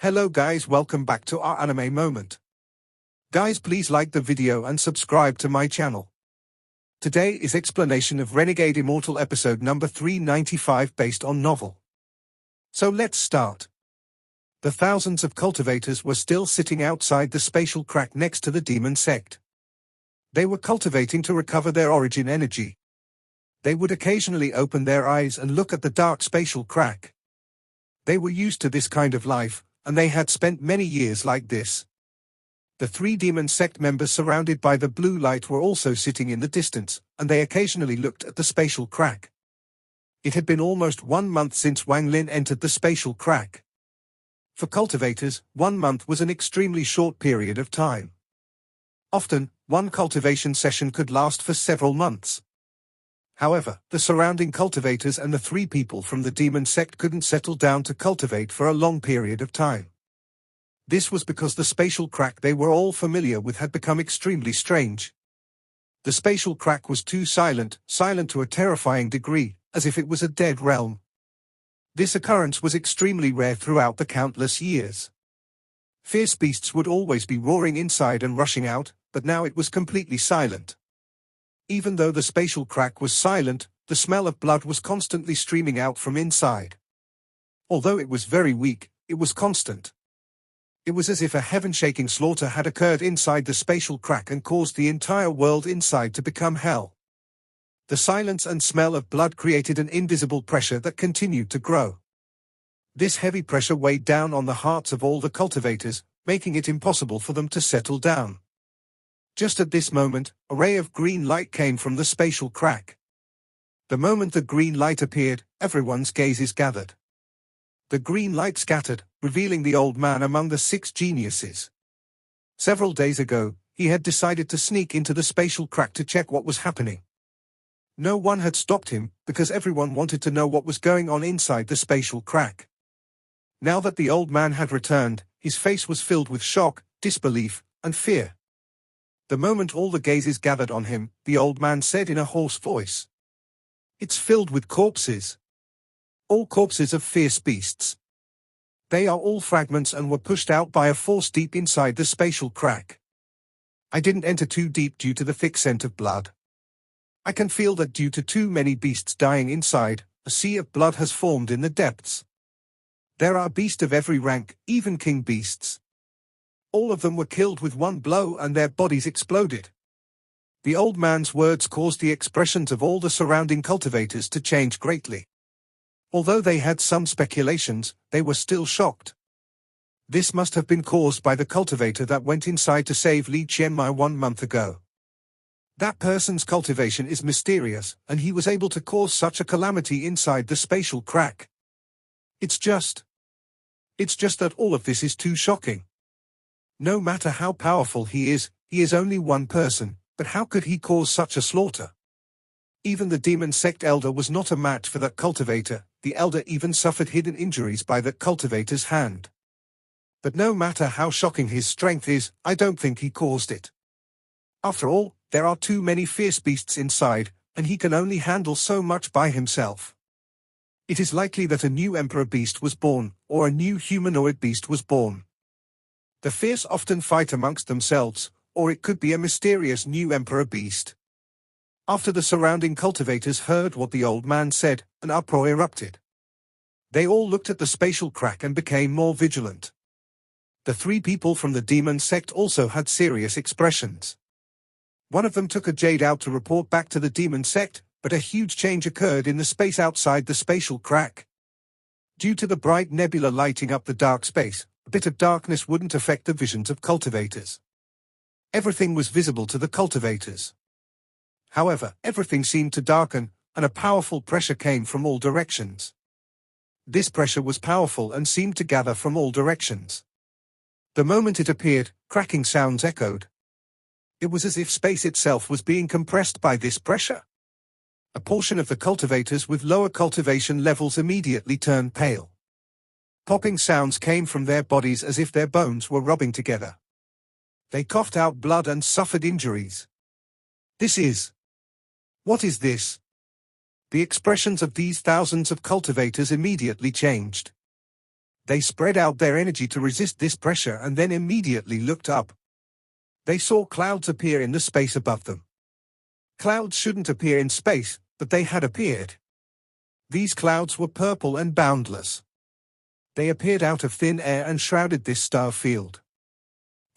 Hello guys, welcome back to our anime moment. Guys, please like the video and subscribe to my channel. Today is explanation of Renegade Immortal episode number 395 based on novel. So let's start. The thousands of cultivators were still sitting outside the spatial crack next to the demon sect. They were cultivating to recover their origin energy. They would occasionally open their eyes and look at the dark spatial crack. They were used to this kind of life, and they had spent many years like this. The three demon sect members surrounded by the blue light were also sitting in the distance, and they occasionally looked at the spatial crack. It had been almost 1 month since Wang Lin entered the spatial crack. For cultivators, 1 month was an extremely short period of time. Often, one cultivation session could last for several months. However, the surrounding cultivators and the three people from the demon sect couldn't settle down to cultivate for a long period of time. This was because the spatial crack they were all familiar with had become extremely strange. The spatial crack was too silent to a terrifying degree, as if it was a dead realm. This occurrence was extremely rare throughout the countless years. Fierce beasts would always be roaring inside and rushing out, but now it was completely silent. Even though the spatial crack was silent, the smell of blood was constantly streaming out from inside. Although it was very weak, it was constant. It was as if a heaven-shaking slaughter had occurred inside the spatial crack and caused the entire world inside to become hell. The silence and smell of blood created an invisible pressure that continued to grow. This heavy pressure weighed down on the hearts of all the cultivators, making it impossible for them to settle down. Just at this moment, a ray of green light came from the spatial crack. The moment the green light appeared, everyone's gazes gathered. The green light scattered, revealing the old man among the 6 geniuses. Several days ago, he had decided to sneak into the spatial crack to check what was happening. No one had stopped him, because everyone wanted to know what was going on inside the spatial crack. Now that the old man had returned, his face was filled with shock, disbelief, and fear. The moment all the gazes gathered on him, the old man said in a hoarse voice, "It's filled with corpses. All corpses of fierce beasts. They are all fragments and were pushed out by a force deep inside the spatial crack. I didn't enter too deep due to the thick scent of blood. I can feel that due to too many beasts dying inside, a sea of blood has formed in the depths. There are beasts of every rank, even king beasts. All of them were killed with one blow and their bodies exploded." The old man's words caused the expressions of all the surrounding cultivators to change greatly. Although they had some speculations, they were still shocked. This must have been caused by the cultivator that went inside to save Li Qianmai 1 month ago. That person's cultivation is mysterious, and he was able to cause such a calamity inside the spatial crack. It's just that all of this is too shocking. No matter how powerful he is only one person, but how could he cause such a slaughter? Even the demon sect elder was not a match for that cultivator. The elder even suffered hidden injuries by that cultivator's hand. But no matter how shocking his strength is, I don't think he caused it. After all, there are too many fierce beasts inside, and he can only handle so much by himself. It is likely that a new emperor beast was born, or a new humanoid beast was born. The fierce often fight amongst themselves, or it could be a mysterious new emperor beast. After the surrounding cultivators heard what the old man said, an uproar erupted. They all looked at the spatial crack and became more vigilant. The 3 people from the demon sect also had serious expressions. One of them took a jade out to report back to the demon sect, but a huge change occurred in the space outside the spatial crack. Due to the bright nebula lighting up the dark space, a bit of darkness wouldn't affect the visions of cultivators. Everything was visible to the cultivators. However, everything seemed to darken, and a powerful pressure came from all directions. This pressure was powerful and seemed to gather from all directions. The moment it appeared, cracking sounds echoed. It was as if space itself was being compressed by this pressure. A portion of the cultivators with lower cultivation levels immediately turned pale. Popping sounds came from their bodies as if their bones were rubbing together. They coughed out blood and suffered injuries. What is this? The expressions of these thousands of cultivators immediately changed. They spread out their energy to resist this pressure and then immediately looked up. They saw clouds appear in the space above them. Clouds shouldn't appear in space, but they had appeared. These clouds were purple and boundless. They appeared out of thin air and shrouded this star field.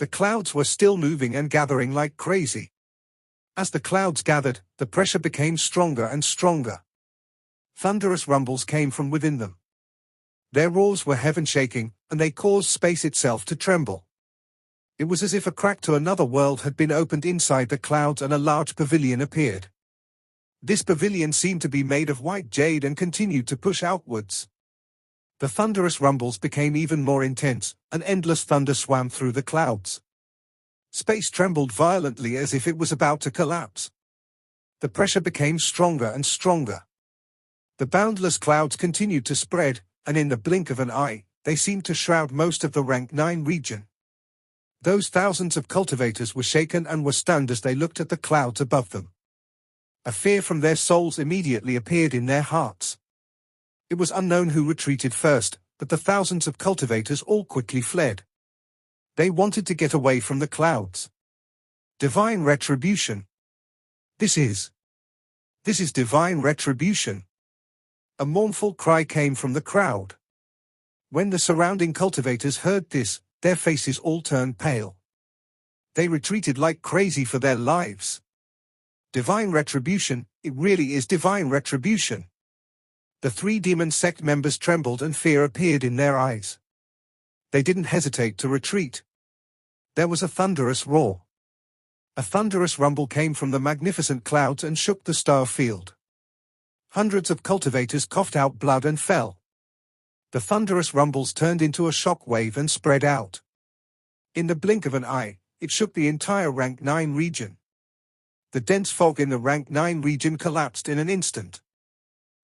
The clouds were still moving and gathering like crazy. As the clouds gathered, the pressure became stronger and stronger. Thunderous rumbles came from within them. Their roars were heaven-shaking, and they caused space itself to tremble. It was as if a crack to another world had been opened inside the clouds and a large pavilion appeared. This pavilion seemed to be made of white jade and continued to push outwards. The thunderous rumbles became even more intense, and endless thunder swam through the clouds. Space trembled violently as if it was about to collapse. The pressure became stronger and stronger. The boundless clouds continued to spread, and in the blink of an eye, they seemed to shroud most of the rank 9 region. Those thousands of cultivators were shaken and were stunned as they looked at the clouds above them. A fear from their souls immediately appeared in their hearts. It was unknown who retreated first, but the thousands of cultivators all quickly fled. They wanted to get away from the clouds. Divine retribution. This is divine retribution. A mournful cry came from the crowd. When the surrounding cultivators heard this, their faces all turned pale. They retreated like crazy for their lives. Divine retribution, it really is divine retribution. The 3 demon sect members trembled and fear appeared in their eyes. They didn't hesitate to retreat. There was a thunderous roar. A thunderous rumble came from the magnificent clouds and shook the star field. Hundreds of cultivators coughed out blood and fell. The thunderous rumbles turned into a shock wave and spread out. In the blink of an eye, it shook the entire rank 9 region. The dense fog in the rank 9 region collapsed in an instant.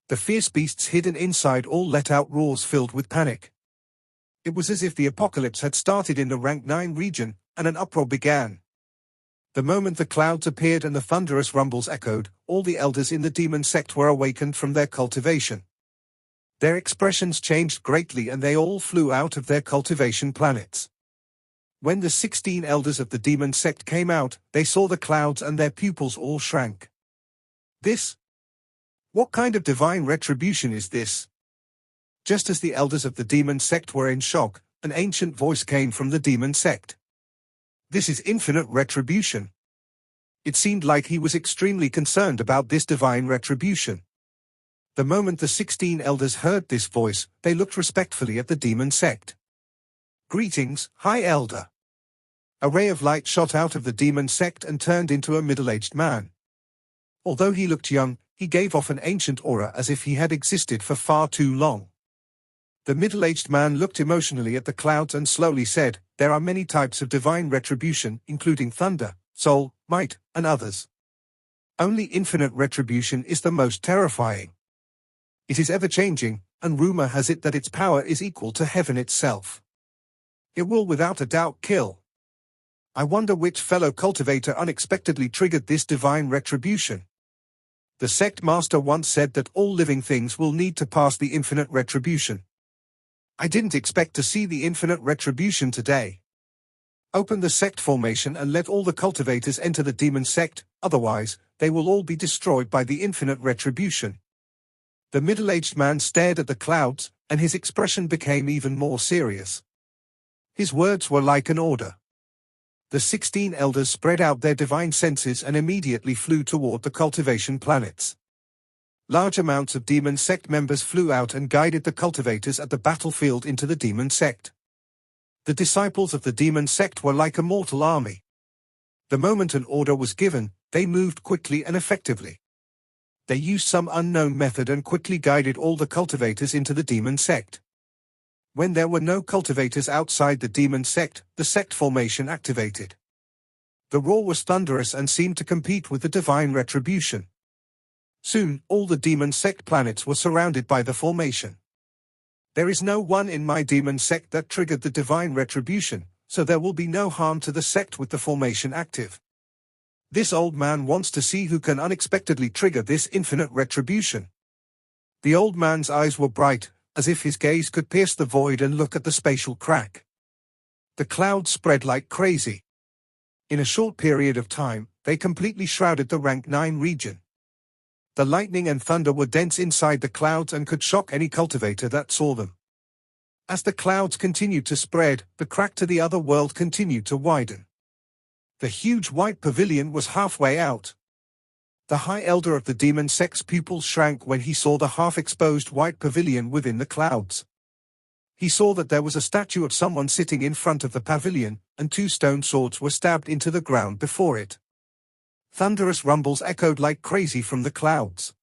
The fierce beasts hidden inside all let out roars filled with panic. It was as if the apocalypse had started in the rank 9 region, and an uproar began. The moment the clouds appeared and the thunderous rumbles echoed, all the elders in the demon sect were awakened from their cultivation. Their expressions changed greatly and they all flew out of their cultivation planets. When the 16 elders of the demon sect came out, they saw the clouds and their pupils all shrank. What kind of divine retribution is this? Just as the elders of the demon sect were in shock, an ancient voice came from the demon sect. This is infinite retribution. It seemed like he was extremely concerned about this divine retribution. The moment the 16 elders heard this voice, they looked respectfully at the demon sect. Greetings, High Elder. A ray of light shot out of the demon sect and turned into a middle-aged man. Although he looked young, he gave off an ancient aura as if he had existed for far too long. The middle-aged man looked emotionally at the clouds and slowly said, "There are many types of divine retribution, including thunder, soul, might, and others. Only infinite retribution is the most terrifying. It is ever-changing, and rumor has it that its power is equal to heaven itself. It will without a doubt kill. I wonder which fellow cultivator unexpectedly triggered this divine retribution. The sect master once said that all living things will need to pass the infinite retribution. I didn't expect to see the infinite retribution today. Open the sect formation and let all the cultivators enter the demon sect, otherwise, they will all be destroyed by the infinite retribution." The middle-aged man stared at the clouds, and his expression became even more serious. His words were like an order. The 16 elders spread out their divine senses and immediately flew toward the cultivation planets. Large amounts of demon sect members flew out and guided the cultivators at the battlefield into the demon sect. The disciples of the demon sect were like a mortal army. The moment an order was given, they moved quickly and effectively. They used some unknown method and quickly guided all the cultivators into the demon sect. When there were no cultivators outside the demon sect, the sect formation activated. The roar was thunderous and seemed to compete with the divine retribution. Soon, all the demon sect planets were surrounded by the formation. There is no one in my demon sect that triggered the divine retribution, so there will be no harm to the sect with the formation active. This old man wants to see who can unexpectedly trigger this infinite retribution. The old man's eyes were bright, as if his gaze could pierce the void and look at the spatial crack. The clouds spread like crazy. In a short period of time, they completely shrouded the rank 9 region. The lightning and thunder were dense inside the clouds and could shock any cultivator that saw them. As the clouds continued to spread, the crack to the other world continued to widen. The huge white pavilion was halfway out. The High Elder of the Demon Sect's pupils shrank when he saw the half-exposed white pavilion within the clouds. He saw that there was a statue of someone sitting in front of the pavilion, and 2 stone swords were stabbed into the ground before it. Thunderous rumbles echoed like crazy from the clouds.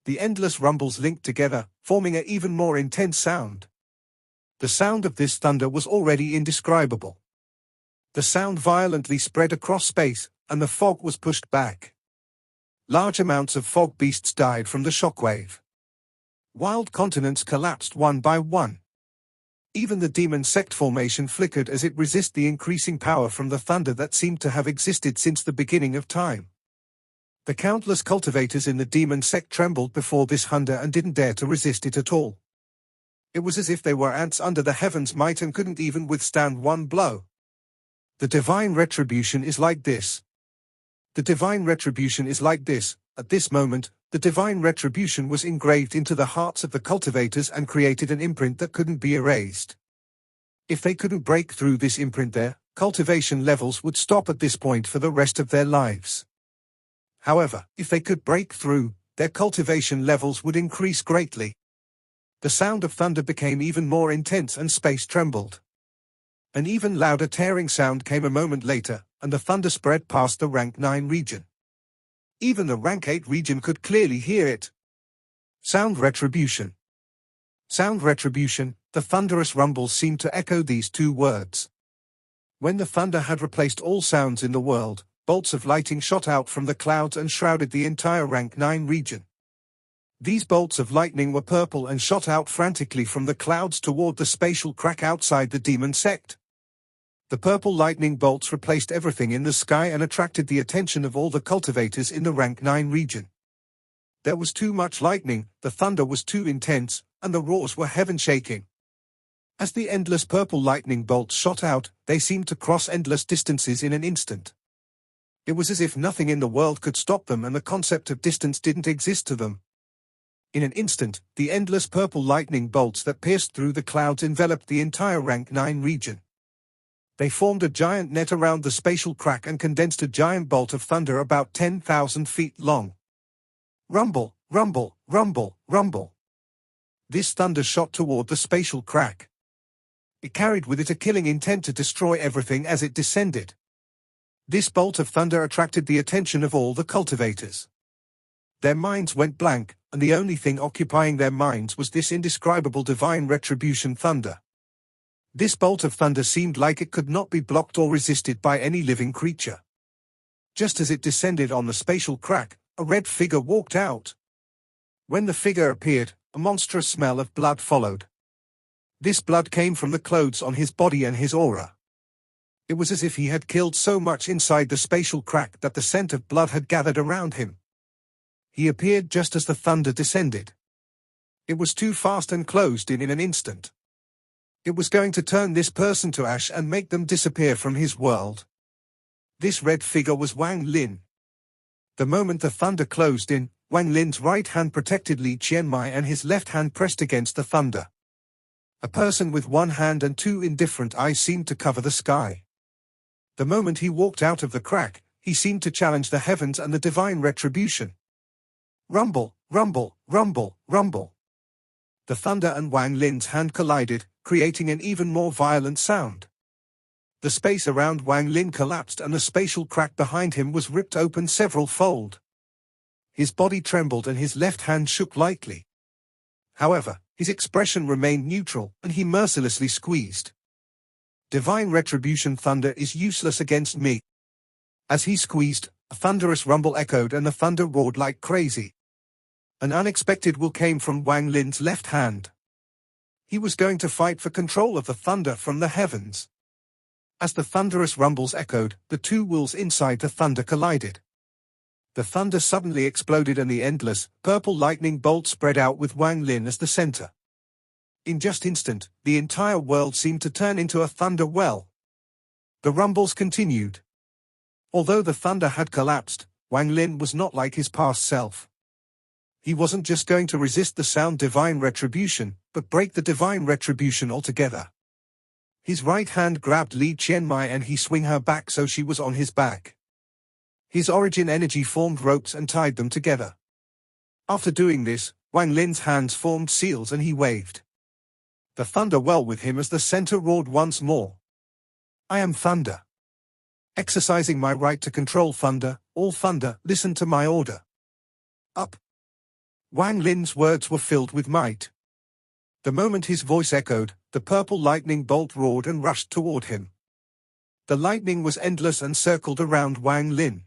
The endless rumbles linked together, forming an even more intense sound. The sound of this thunder was already indescribable. The sound violently spread across space, and the fog was pushed back. Large amounts of fog beasts died from the shockwave. Wild continents collapsed one by one. Even the demon sect formation flickered as it resisted the increasing power from the thunder that seemed to have existed since the beginning of time. The countless cultivators in the demon sect trembled before this thunder and didn't dare to resist it at all. It was as if they were ants under the heavens' might and couldn't even withstand one blow. The divine retribution is like this. The divine retribution is like this. At this moment, the divine retribution was engraved into the hearts of the cultivators and created an imprint that couldn't be erased. If they couldn't break through this imprint, their cultivation levels would stop at this point for the rest of their lives. However, if they could break through, their cultivation levels would increase greatly. The sound of thunder became even more intense and space trembled. An even louder tearing sound came a moment later, and the thunder spread past the rank 9 region. Even the rank 8 region could clearly hear it. Sound retribution. Sound retribution. The thunderous rumbles seemed to echo these 2 words. When the thunder had replaced all sounds in the world, bolts of lightning shot out from the clouds and shrouded the entire rank 9 region. These bolts of lightning were purple and shot out frantically from the clouds toward the spatial crack outside the demon sect. The purple lightning bolts replaced everything in the sky and attracted the attention of all the cultivators in the rank 9 region. There was too much lightning, the thunder was too intense, and the roars were heaven-shaking. As the endless purple lightning bolts shot out, they seemed to cross endless distances in an instant. It was as if nothing in the world could stop them and the concept of distance didn't exist to them. In an instant, the endless purple lightning bolts that pierced through the clouds enveloped the entire rank 9 region. They formed a giant net around the spatial crack and condensed a giant bolt of thunder about 10,000 feet long. Rumble, rumble, rumble, rumble. This thunder shot toward the spatial crack. It carried with it a killing intent to destroy everything as it descended. This bolt of thunder attracted the attention of all the cultivators. Their minds went blank, and the only thing occupying their minds was this indescribable divine retribution thunder. This bolt of thunder seemed like it could not be blocked or resisted by any living creature. Just as it descended on the spatial crack, a red figure walked out. When the figure appeared, a monstrous smell of blood followed. This blood came from the clothes on his body and his aura. It was as if he had killed so much inside the spatial crack that the scent of blood had gathered around him. He appeared just as the thunder descended. It was too fast and closed in an instant. It was going to turn this person to ash and make them disappear from his world. This red figure was Wang Lin. The moment the thunder closed in, Wang Lin's right hand protected Li Qianmai and his left hand pressed against the thunder. A person with one hand and 2 indifferent eyes seemed to cover the sky. The moment he walked out of the crack, he seemed to challenge the heavens and the divine retribution. Rumble, rumble, rumble, rumble. The thunder and Wang Lin's hand collided, creating an even more violent sound. The space around Wang Lin collapsed and the spatial crack behind him was ripped open several fold. His body trembled and his left hand shook lightly. However, his expression remained neutral, and he mercilessly squeezed. Divine retribution thunder is useless against me. As he squeezed, a thunderous rumble echoed and the thunder roared like crazy. An unexpected will came from Wang Lin's left hand. He was going to fight for control of the thunder from the heavens. As the thunderous rumbles echoed, the 2 wills inside the thunder collided. The thunder suddenly exploded and the endless, purple lightning bolt spread out with Wang Lin as the center. In just instant, the entire world seemed to turn into a thunder well. The rumbles continued. Although the thunder had collapsed, Wang Lin was not like his past self. He wasn't just going to resist the sound divine retribution, but break the divine retribution altogether. His right hand grabbed Li Qianmai and he swung her back so she was on his back. His origin energy formed ropes and tied them together. After doing this, Wang Lin's hands formed seals and he waved. The thunder well with him as the center roared once more. I am thunder. Exercising my right to control thunder, all thunder, listen to my order. Up. Wang Lin's words were filled with might. The moment his voice echoed, the purple lightning bolt roared and rushed toward him. The lightning was endless and circled around Wang Lin.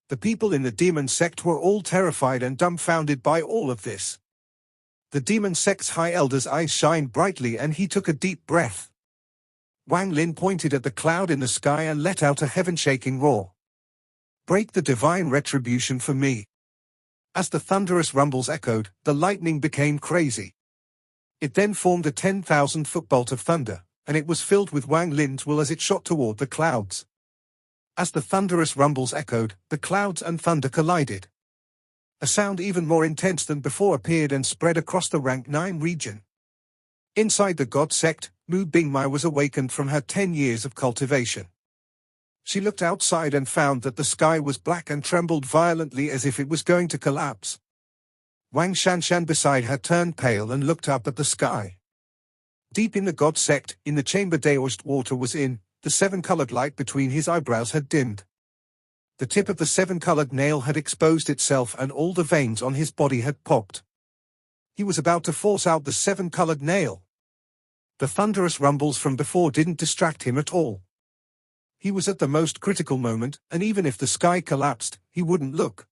The people in the demon sect were all terrified and dumbfounded by all of this. The demon sect's high elder's eyes shined brightly and he took a deep breath. Wang Lin pointed at the cloud in the sky and let out a heaven-shaking roar. Break the divine retribution for me. As the thunderous rumbles echoed, the lightning became crazy. It then formed a 10,000-foot bolt of thunder, and it was filled with Wang Lin's will as it shot toward the clouds. As the thunderous rumbles echoed, the clouds and thunder collided. A sound even more intense than before appeared and spread across the rank 9 region. Inside the god sect, Mu Bingmai was awakened from her 10 years of cultivation. She looked outside and found that the sky was black and trembled violently as if it was going to collapse. Wang Shanshan beside her turned pale and looked up at the sky. Deep in the god sect, in the chamber Daoist water was in, the 7-colored light between his eyebrows had dimmed. The tip of the 7-colored nail had exposed itself and all the veins on his body had popped. He was about to force out the 7-colored nail. The thunderous rumbles from before didn't distract him at all. He was at the most critical moment, and even if the sky collapsed, he wouldn't look.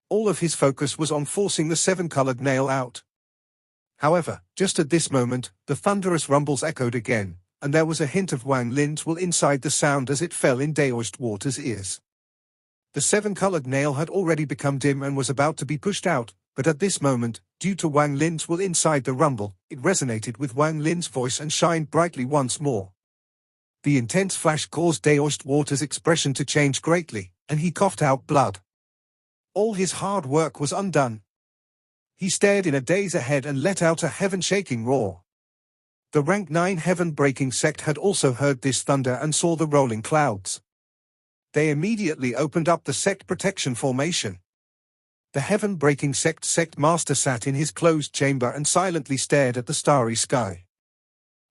All of his focus was on forcing the 7-colored nail out. However, just at this moment, the thunderous rumbles echoed again, and there was a hint of Wang Lin's will inside the sound as it fell in Daoist Water's ears. The 7-colored nail had already become dim and was about to be pushed out, but at this moment, due to Wang Lin's will inside the rumble, it resonated with Wang Lin's voice and shined brightly once more. The intense flash caused Daoist Water's expression to change greatly, and he coughed out blood. All his hard work was undone. He stared in a daze ahead and let out a heaven-shaking roar. The rank 9 heaven-breaking sect had also heard this thunder and saw the rolling clouds. They immediately opened up the sect protection formation. The heaven-breaking sect master sat in his closed chamber and silently stared at the starry sky.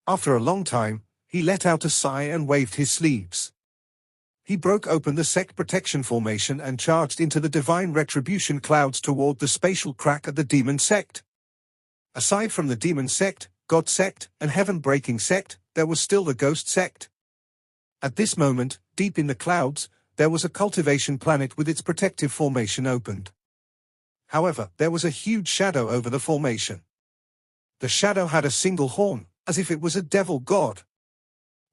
After a long time, he let out a sigh and waved his sleeves. He broke open the sect protection formation and charged into the divine retribution clouds toward the spatial crack at the demon sect. Aside from the demon sect, god sect, and heaven-breaking sect, there was still the ghost sect. At this moment, deep in the clouds, there was a cultivation planet with its protective formation opened. However, there was a huge shadow over the formation. The shadow had a single horn, as if it was a devil god.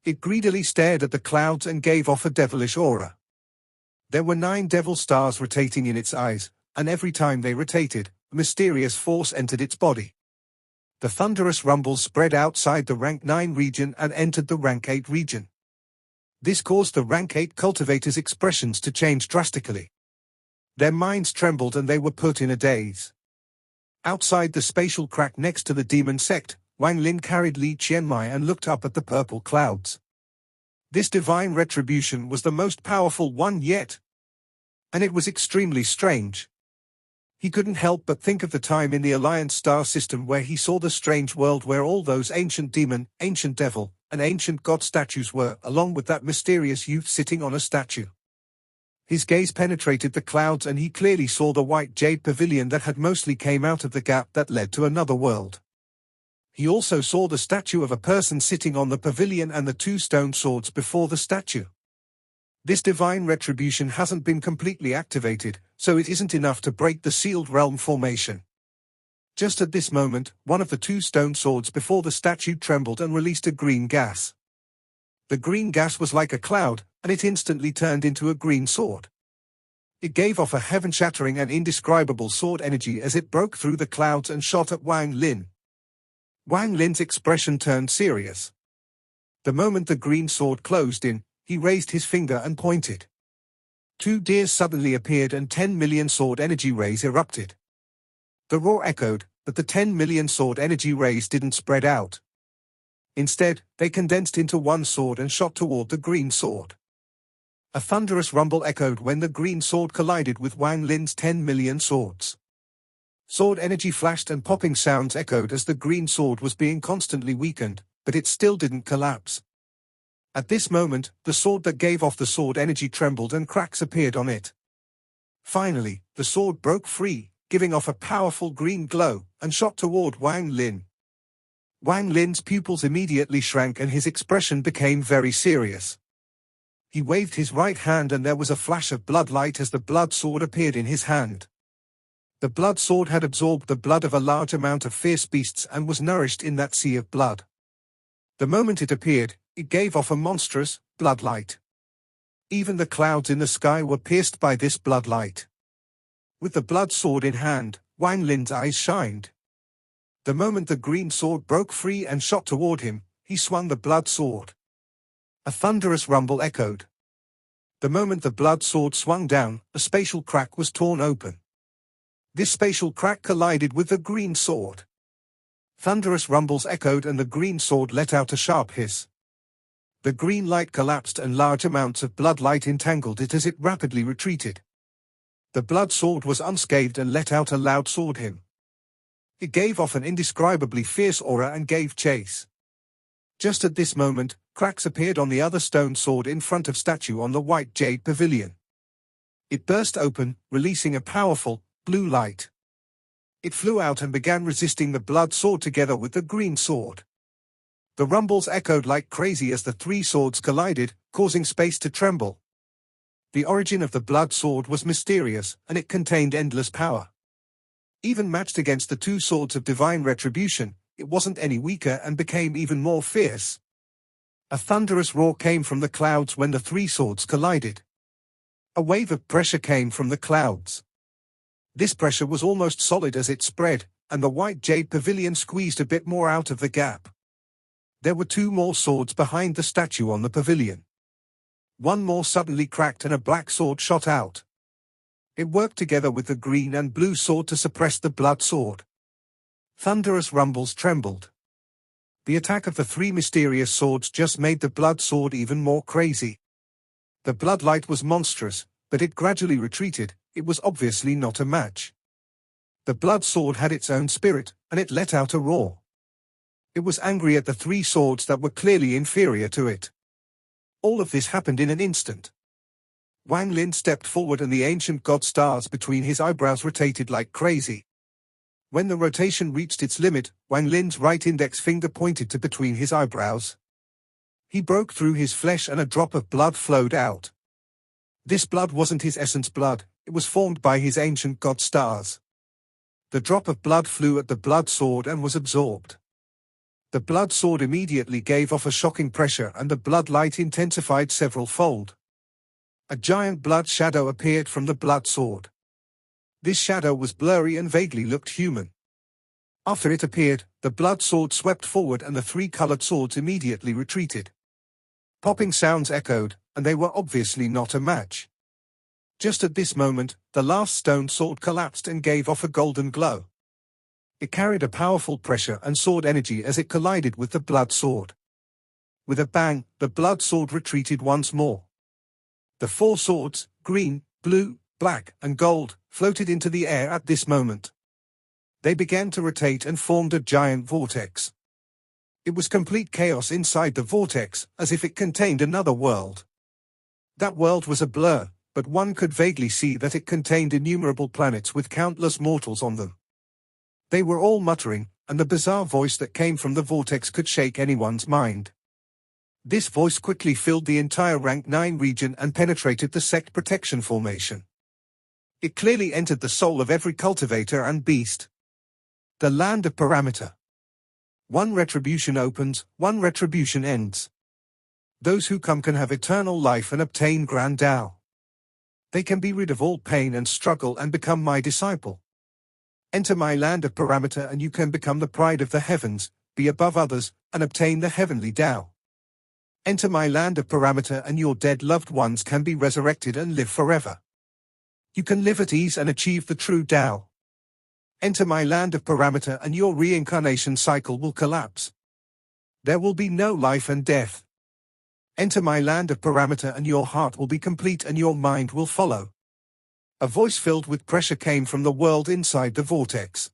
It greedily stared at the clouds and gave off a devilish aura. There were 9 devil stars rotating in its eyes, and every time they rotated, a mysterious force entered its body. The thunderous rumbles spread outside the rank 9 region and entered the rank 8 region. This caused the rank 8 cultivators' expressions to change drastically. Their minds trembled and they were put in a daze. Outside the spatial crack next to the demon sect, Wang Lin carried Li Qianmai and looked up at the purple clouds. This divine retribution was the most powerful one yet. And it was extremely strange. He couldn't help but think of the time in the Alliance star system where he saw the strange world where all those ancient demon, ancient devil, and ancient god statues were, along with that mysterious youth sitting on a statue. His gaze penetrated the clouds and he clearly saw the white jade pavilion that had mostly came out of the gap that led to another world. He also saw the statue of a person sitting on the pavilion and the 2 stone swords before the statue. This divine retribution hasn't been completely activated, so it isn't enough to break the sealed realm formation. Just at this moment, one of the 2 stone swords before the statue trembled and released a green gas. The green gas was like a cloud, and it instantly turned into a green sword. It gave off a heaven-shattering and indescribable sword energy as it broke through the clouds and shot at Wang Lin. Wang Lin's expression turned serious. The moment the green sword closed in, he raised his finger and pointed. 2 deers suddenly appeared and 10 million sword energy rays erupted. The roar echoed, but the 10 million sword energy rays didn't spread out. Instead, they condensed into one sword and shot toward the green sword. A thunderous rumble echoed when the green sword collided with Wang Lin's 10 million swords. Sword energy flashed and popping sounds echoed as the green sword was being constantly weakened, but it still didn't collapse. At this moment, the sword that gave off the sword energy trembled and cracks appeared on it. Finally, the sword broke free, giving off a powerful green glow, and shot toward Wang Lin. Wang Lin's pupils immediately shrank and his expression became very serious. He waved his right hand and there was a flash of blood light as the blood sword appeared in his hand. The blood sword had absorbed the blood of a large amount of fierce beasts and was nourished in that sea of blood. The moment it appeared, it gave off a monstrous blood light. Even the clouds in the sky were pierced by this blood light. With the blood sword in hand, Wang Lin's eyes shined. The moment the green sword broke free and shot toward him, he swung the blood sword. A thunderous rumble echoed. The moment the blood sword swung down, a spatial crack was torn open. This spatial crack collided with the green sword. Thunderous rumbles echoed and the green sword let out a sharp hiss. The green light collapsed and large amounts of blood light entangled it as it rapidly retreated. The blood sword was unscathed and let out a loud sword hymn. It gave off an indescribably fierce aura and gave chase. Just at this moment, cracks appeared on the other stone sword in front of statue on the white jade pavilion. It burst open, releasing a powerful, blue light. It flew out and began resisting the blood sword together with the green sword. The rumbles echoed like crazy as the 3 swords collided, causing space to tremble. The origin of the blood sword was mysterious, and it contained endless power. Even matched against the 2 swords of divine retribution, it wasn't any weaker and became even more fierce. A thunderous roar came from the clouds when the 3 swords collided. A wave of pressure came from the clouds. This pressure was almost solid as it spread, and the white jade pavilion squeezed a bit more out of the gap. There were 2 more swords behind the statue on the pavilion. One more suddenly cracked and a black sword shot out. It worked together with the green and blue sword to suppress the blood sword. Thunderous rumbles trembled. The attack of the 3 mysterious swords just made the blood sword even more crazy. The blood light was monstrous, but it gradually retreated. It was obviously not a match. The blood sword had its own spirit, and it let out a roar. It was angry at the 3 swords that were clearly inferior to it. All of this happened in an instant. Wang Lin stepped forward and the ancient god stars between his eyebrows rotated like crazy. When the rotation reached its limit, Wang Lin's right index finger pointed to between his eyebrows. He broke through his flesh and a drop of blood flowed out. This blood wasn't his essence blood, it was formed by his ancient god stars. The drop of blood flew at the blood sword and was absorbed. The blood sword immediately gave off a shocking pressure and the blood light intensified several-fold. A giant blood shadow appeared from the blood sword. This shadow was blurry and vaguely looked human. After it appeared, the blood sword swept forward and the 3 colored swords immediately retreated. Popping sounds echoed, and they were obviously not a match. Just at this moment, the last stone sword collapsed and gave off a golden glow. It carried a powerful pressure and sword energy as it collided with the blood sword. With a bang, the blood sword retreated once more. The 4 swords, green, blue, black, and gold, floated into the air at this moment. They began to rotate and formed a giant vortex. It was complete chaos inside the vortex, as if it contained another world. That world was a blur, but one could vaguely see that it contained innumerable planets with countless mortals on them. They were all muttering, and the bizarre voice that came from the vortex could shake anyone's mind. This voice quickly filled the entire Rank 9 region and penetrated the Sect protection formation. It clearly entered the soul of every cultivator and beast. The land of paramia. One retribution opens, one retribution ends. Those who come can have eternal life and obtain grand Tao. They can be rid of all pain and struggle and become my disciple. Enter my land of paramia and you can become the pride of the heavens, be above others, and obtain the heavenly Tao. Enter my land of parameter and your dead loved ones can be resurrected and live forever. You can live at ease and achieve the true Tao. Enter my land of parameter and your reincarnation cycle will collapse. There will be no life and death. Enter my land of parameter and your heart will be complete and your mind will follow. A voice filled with pressure came from the world inside the vortex.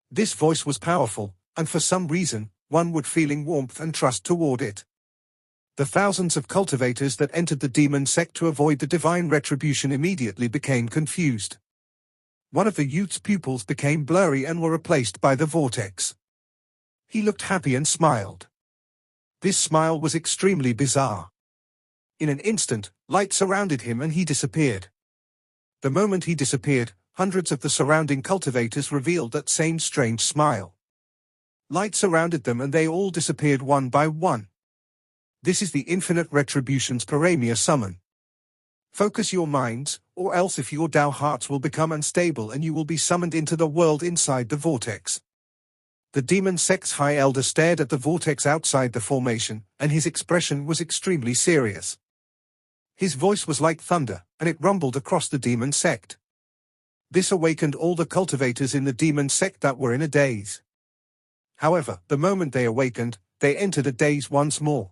This voice was powerful, and for some reason, one would feeling warmth and trust toward it. The thousands of cultivators that entered the demon sect to avoid the divine retribution immediately became confused. One of the youth's pupils became blurry and were replaced by the vortex. He looked happy and smiled. This smile was extremely bizarre. In an instant, light surrounded him and he disappeared. The moment he disappeared, hundreds of the surrounding cultivators revealed that same strange smile. Light surrounded them and they all disappeared one by one. This is the infinite retribution's paramia summon. Focus your minds, or else if your Tao hearts will become unstable and you will be summoned into the world inside the vortex. The demon sect's high elder stared at the vortex outside the formation, and his expression was extremely serious. His voice was like thunder, and it rumbled across the demon sect. This awakened all the cultivators in the demon sect that were in a daze. However, the moment they awakened, they entered a daze once more.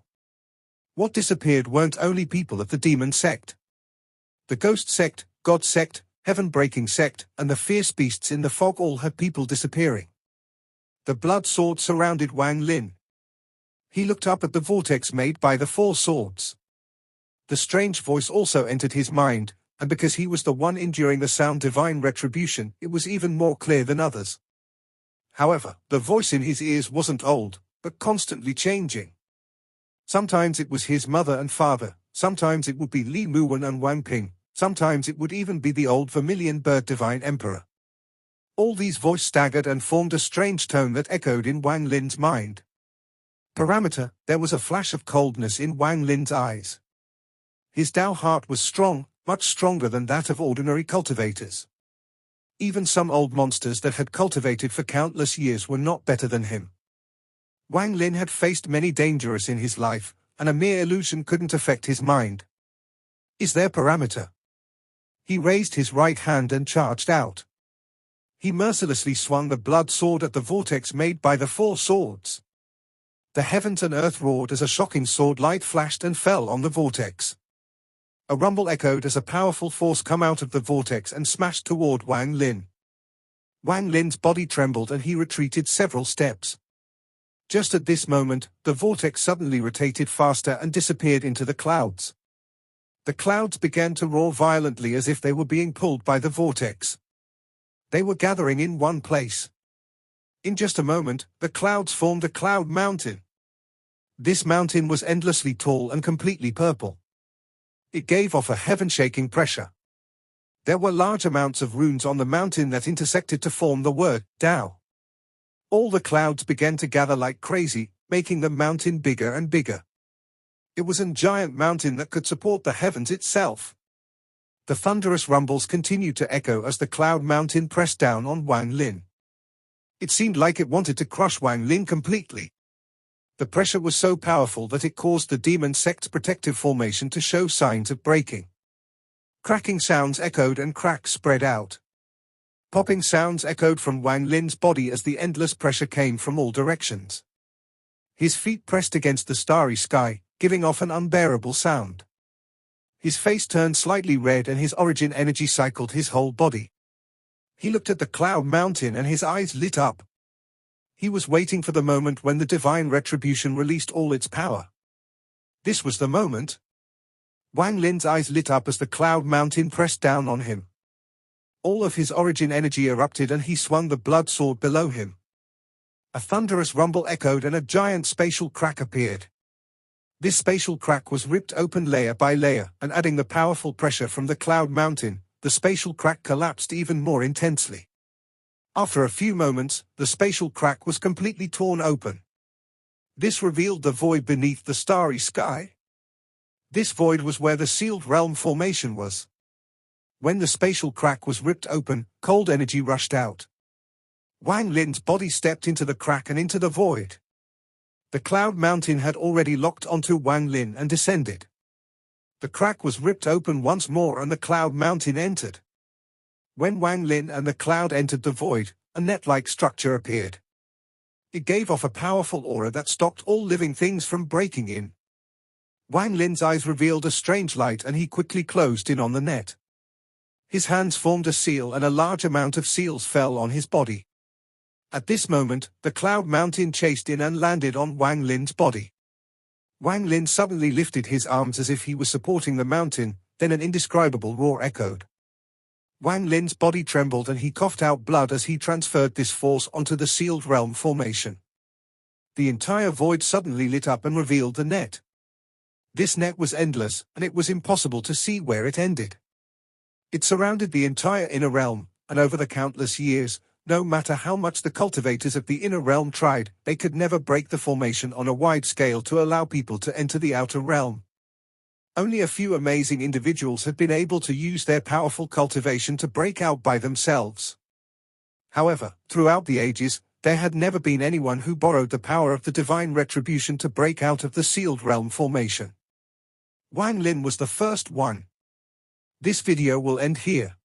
What disappeared weren't only people of the demon sect. The ghost sect, god sect, heaven-breaking sect, and the fierce beasts in the fog all had people disappearing. The blood sword surrounded Wang Lin. He looked up at the vortex made by the four swords. The strange voice also entered his mind, and because he was the one enduring the sound divine retribution, it was even more clear than others. However, the voice in his ears wasn't old, but constantly changing. Sometimes it was his mother and father, sometimes it would be Li Muwen and Wang Ping, sometimes it would even be the old vermilion bird divine emperor. All these voices staggered and formed a strange tone that echoed in Wang Lin's mind. Parameter, there was a flash of coldness in Wang Lin's eyes. His Tao heart was strong, much stronger than that of ordinary cultivators. Even some old monsters that had cultivated for countless years were not better than him. Wang Lin had faced many dangers in his life, and a mere illusion couldn't affect his mind. Is there parameter? He raised his right hand and charged out. He mercilessly swung the blood sword at the vortex made by the four swords. The heavens and earth roared as a shocking sword light flashed and fell on the vortex. A rumble echoed as a powerful force come out of the vortex and smashed toward Wang Lin. Wang Lin's body trembled and he retreated several steps. Just at this moment, the vortex suddenly rotated faster and disappeared into the clouds. The clouds began to roar violently as if they were being pulled by the vortex. They were gathering in one place. In just a moment, the clouds formed a cloud mountain. This mountain was endlessly tall and completely purple. It gave off a heaven-shaking pressure. There were large amounts of runes on the mountain that intersected to form the word Tao. All the clouds began to gather like crazy, making the mountain bigger and bigger. It was a giant mountain that could support the heavens itself. The thunderous rumbles continued to echo as the cloud mountain pressed down on Wang Lin. It seemed like it wanted to crush Wang Lin completely. The pressure was so powerful that it caused the demon sect's protective formation to show signs of breaking. Cracking sounds echoed and cracks spread out. Popping sounds echoed from Wang Lin's body as the endless pressure came from all directions. His feet pressed against the starry sky, giving off an unbearable sound. His face turned slightly red and his origin energy cycled his whole body. He looked at the cloud mountain and his eyes lit up. He was waiting for the moment when the divine retribution released all its power. This was the moment. Wang Lin's eyes lit up as the cloud mountain pressed down on him. All of his origin energy erupted and he swung the blood sword below him. A thunderous rumble echoed and a giant spatial crack appeared. This spatial crack was ripped open layer by layer, and adding the powerful pressure from the cloud mountain, the spatial crack collapsed even more intensely. After a few moments, the spatial crack was completely torn open. This revealed the void beneath the starry sky. This void was where the sealed realm formation was. When the spatial crack was ripped open, cold energy rushed out. Wang Lin's body stepped into the crack and into the void. The cloud mountain had already locked onto Wang Lin and descended. The crack was ripped open once more and the cloud mountain entered. When Wang Lin and the cloud entered the void, a net-like structure appeared. It gave off a powerful aura that stopped all living things from breaking in. Wang Lin's eyes revealed a strange light and he quickly closed in on the net. His hands formed a seal and a large amount of seals fell on his body. At this moment, the cloud mountain chased in and landed on Wang Lin's body. Wang Lin suddenly lifted his arms as if he was supporting the mountain, then an indescribable roar echoed. Wang Lin's body trembled and he coughed out blood as he transferred this force onto the sealed realm formation. The entire void suddenly lit up and revealed the net. This net was endless, and it was impossible to see where it ended. It surrounded the entire inner realm, and over the countless years, no matter how much the cultivators of the inner realm tried, they could never break the formation on a wide scale to allow people to enter the outer realm. Only a few amazing individuals had been able to use their powerful cultivation to break out by themselves. However, throughout the ages, there had never been anyone who borrowed the power of the divine retribution to break out of the sealed realm formation. Wang Lin was the first one. This video will end here.